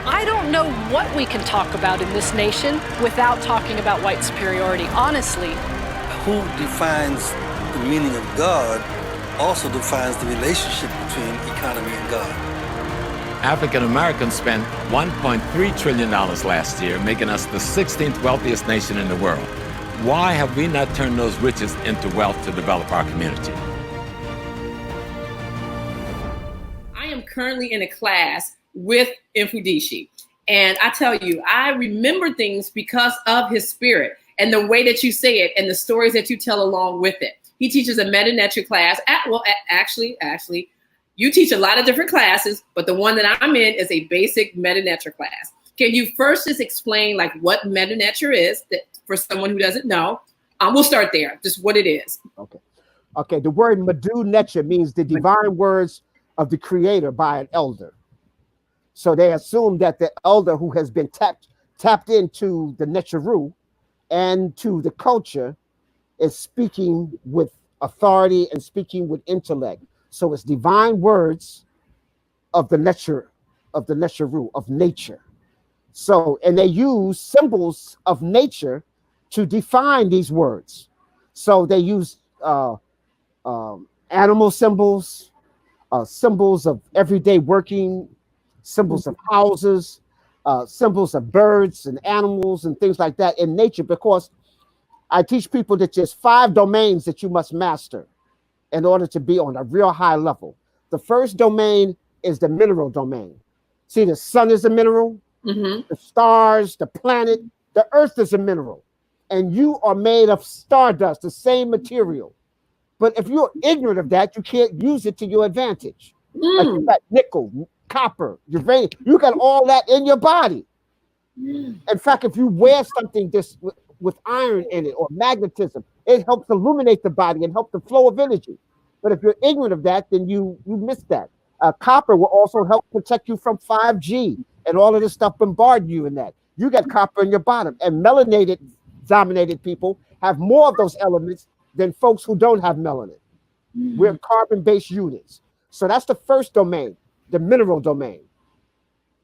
I don't know what we can talk about in this nation without talking about white superiority, honestly. Who defines the meaning of God also defines the relationship between economy and God. African Americans spent $1.3 trillion last year, making us the 16th wealthiest nation in the world. Why have we not turned those riches into wealth to develop our community? I am currently in a class with Mfundishi. And I tell you, I remember things because of his spirit and the way that you say it and the stories that you tell along with it. He teaches a Mdw Ntchr class. Actually, you teach a lot of different classes, but the one that I'm in is a basic Mdw Ntchr class. Can you first just explain like what Mdw Ntchr is that, for someone who doesn't know? We'll start there, just what it is. Okay. The word Mdw Ntchr means the divine words of the creator by an elder. So they assume that the elder who has been tapped into the Ntchr and to the culture is speaking with authority and speaking with intellect. So it's divine words of the Ntchr, of nature. So, and they use symbols of nature to define these words. So they use animal symbols, symbols of everyday working, symbols of houses, symbols of birds and animals and things like that in nature, because I teach people that there's 5 domains that you must master in order to be on a real high level. The first domain is the mineral domain. See, the sun is a mineral, the stars, the planet, the earth is a mineral, and you are made of stardust, the same material. But if you're ignorant of that, you can't use it to your advantage. Like you got nickel, copper, uranium, you got all that in your body. In fact, if you wear something with iron in it or magnetism, it helps illuminate the body and help the flow of energy. But if you're ignorant of that, then you miss that. Copper will also help protect you from 5G and all of this stuff bombard you in that. You got copper in your bottom, and melanated dominated people have more of those elements than folks who don't have melanin. We're carbon-based units. So that's the first domain, the mineral domain.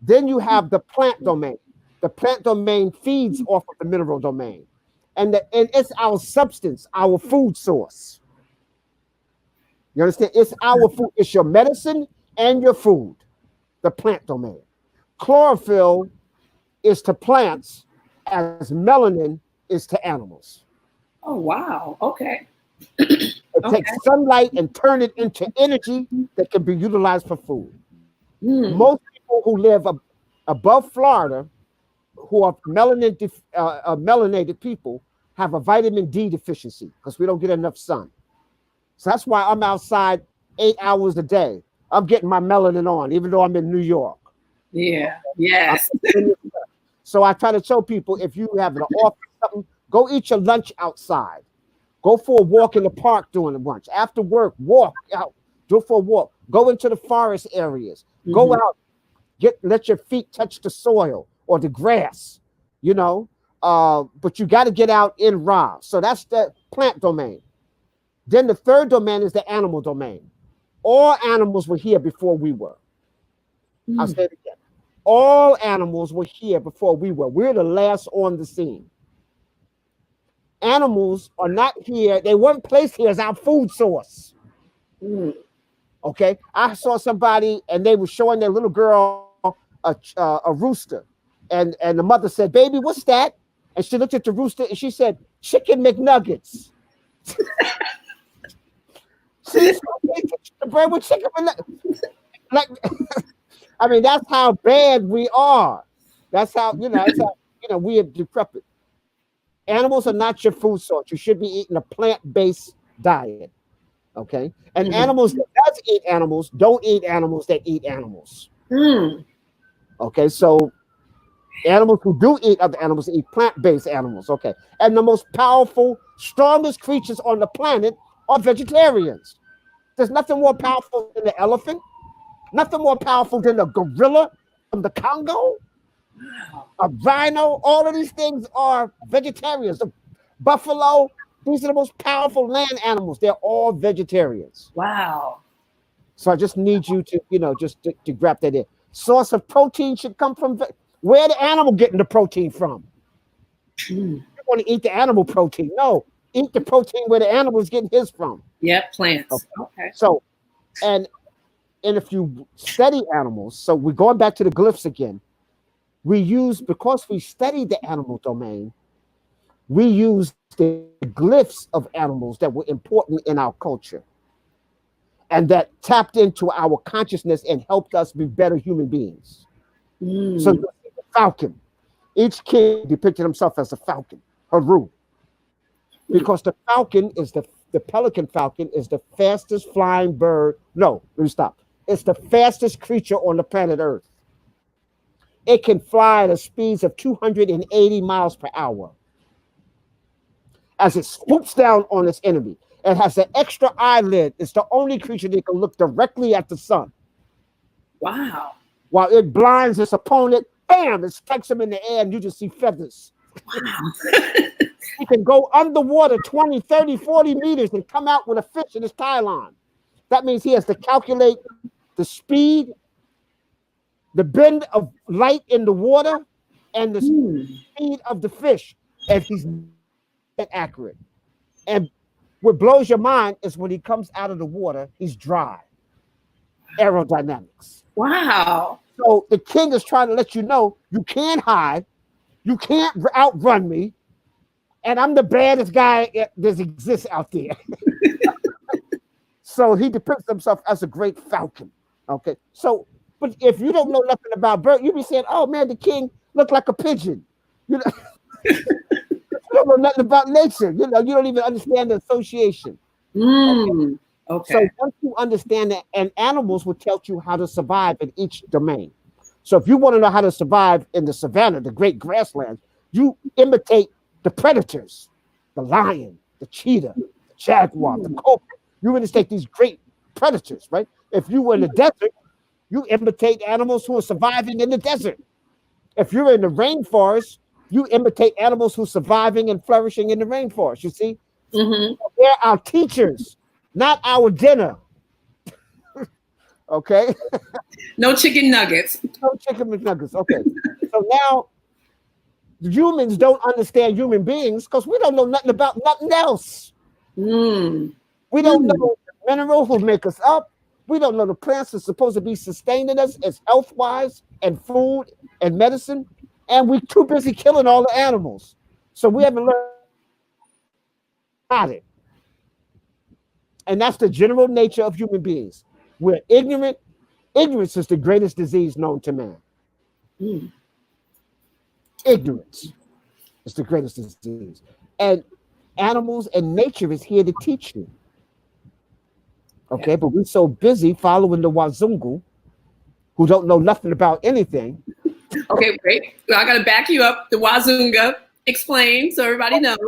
Then you have the plant domain. The plant domain feeds off of the mineral domain. And it's our substance, our food source. You understand? It's our food. It's your medicine and your food, the plant domain. Chlorophyll is to plants as melanin is to animals. Oh, wow. Okay. It takes sunlight and turn it into energy that can be utilized for food. Most people who live above Florida, who are melanated people, have a vitamin D deficiency because we don't get enough sun. So that's why I'm outside 8 hours a day. I'm getting my melanin on, even though I'm in New York. Yeah. Yes. So I try to tell people, if you have an office or something, go eat your lunch outside. Go for a walk in the park during lunch. After work, walk out. Go for a walk. Go into the forest areas. Go out. Let your feet touch the soil or the grass, you know. But you got to get out in raw. So that's the plant domain. Then the third domain is the animal domain. All animals were here before we were. I'll say it again. All animals were here before we were. We're the last on the scene. Animals are not here. They weren't placed here as our food source. Okay. I saw somebody and they were showing their little girl a rooster. And the mother said, "Baby, what's that?" And she looked at the rooster and she said, "Chicken McNuggets." See, the bird with chicken McNuggets. Like, I mean, that's how bad we are. That's how, we have decrepit. Animals are not your food source. You should be eating a plant-based diet. Okay? And animals that does eat animals don't eat animals that eat animals. Okay, so animals who do eat other animals eat plant-based animals. Okay. And the most powerful, strongest creatures on the planet are vegetarians. There's nothing more powerful than the elephant, nothing more powerful than a gorilla from the Congo, a rhino. All of these things are vegetarians. The buffalo, these are the most powerful land animals. They're all vegetarians. Wow. So I just need you to, just to grab that in. source of protein should come from where the animal getting the protein from. You want to eat the animal protein. No, eat the protein where the animal is getting his from. Yep, plants. Okay. So, and if you study animals, so we're going back to the glyphs again. Because we study the animal domain, we use the glyphs of animals that were important in our culture and that tapped into our consciousness and helped us be better human beings. So the falcon, each king depicted himself as a falcon, Haru, because the falcon is the pelican falcon is the fastest flying bird. No, let me stop. It's the fastest creature on the planet Earth. It can fly at a speed of 280 miles per hour as it swoops down on its enemy. It has an extra eyelid. It's the only creature that can look directly at the sun. Wow. While it blinds its opponent, bam, it strikes him in the air and you just see feathers. Wow. It can go underwater 20, 30, 40 meters and come out with a fish in his tail line. That means he has to calculate the speed, the bend of light in the water, and the speed of the fish, and he's accurate. And what blows your mind is when he comes out of the water, he's dry. Aerodynamics. Wow. So the king is trying to let you know you can't hide, you can't outrun me, and I'm the baddest guy that exists out there. So he depicts himself as a great falcon. Okay, so but if you don't know nothing about bird, you be saying, "Oh man, the king looked like a pigeon." You know, you don't know nothing about nature. You know, you don't even understand the association. Okay. So once you understand that, and animals will tell you how to survive in each domain. So if you want to know how to survive in the savannah, the great grasslands, you imitate the predators, the lion, the cheetah, the jaguar, the cobra. You imitate these great predators, right? If you were in the desert, you imitate animals who are surviving in the desert. If you're in the rainforest, you imitate animals who are surviving and flourishing in the rainforest. You see, they're our teachers, not our dinner. Okay. No chicken nuggets. No chicken nuggets. Okay. So now humans don't understand human beings because we don't know nothing about nothing else. We don't know the minerals will make us up. We don't know the plants are supposed to be sustaining us as health-wise and food and medicine. And we're too busy killing all the animals. So we haven't learned about it. And that's the general nature of human beings. We're ignorant. Ignorance is the greatest disease known to man. Ignorance is the greatest disease. And animals and nature is here to teach you. Okay, but we're so busy following the Wazungu who don't know nothing about anything. Okay, great. Well, I got to back you up. The Wazunga. Explain so everybody knows.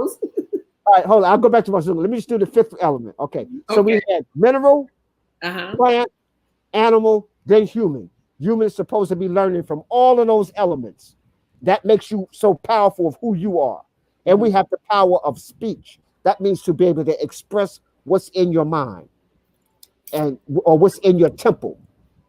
All right, hold on. I'll go back to Wazunga. Let me just do the fifth element. Okay, so we had mineral, plant, animal, then human. Human is supposed to be learning from all of those elements. That makes you so powerful of who you are. And we have the power of speech. That means to be able to express what's in your mind or what's in your temple,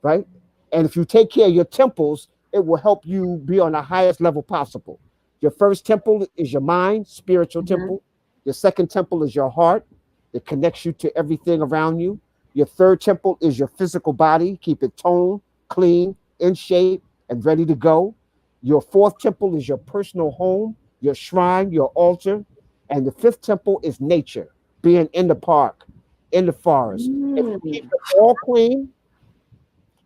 right? And if you take care of your temples, it will help you be on the highest level possible. Your first temple is your mind, spiritual temple. Your second temple is your heart. It connects you to everything around you. Your third temple is your physical body. Keep it toned, clean, in shape, and ready to go. Your fourth temple is your personal home, your shrine, your altar. And the fifth temple is nature, being in the park, in the forest. If you keep them all clean,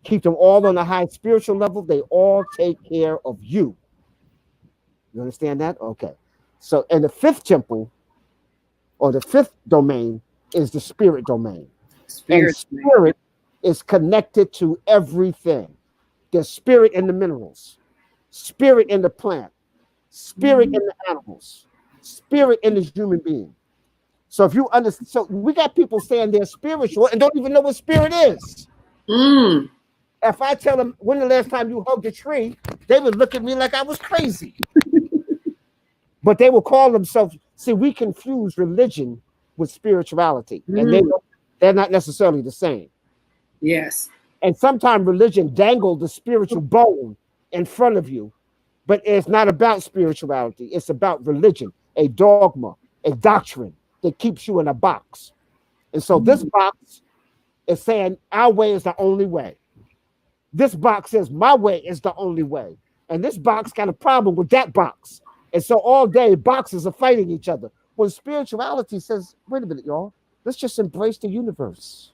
keep them all on a high spiritual level, they all take care of you. You understand that? Okay. So, and the fifth temple, or the fifth domain, is the spirit domain. And spirit is connected to everything. There's spirit in the minerals, spirit in the plant, spirit in the animals, spirit in the human being. So if you understand, so we got people saying they're spiritual and don't even know what spirit is. If I tell them, when the last time you hugged a tree, they would look at me like I was crazy. But they will call themselves, see, we confuse religion with spirituality, and they're not necessarily the same. Yes. And sometimes religion dangled the spiritual bone in front of you, but it's not about spirituality. It's about religion, a dogma, a doctrine that keeps you in a box. And so this box is saying our way is the only way. This box says my way is the only way. And this box got a problem with that box. And so all day boxes are fighting each other. When spirituality says, wait a minute, y'all, let's just embrace the universe.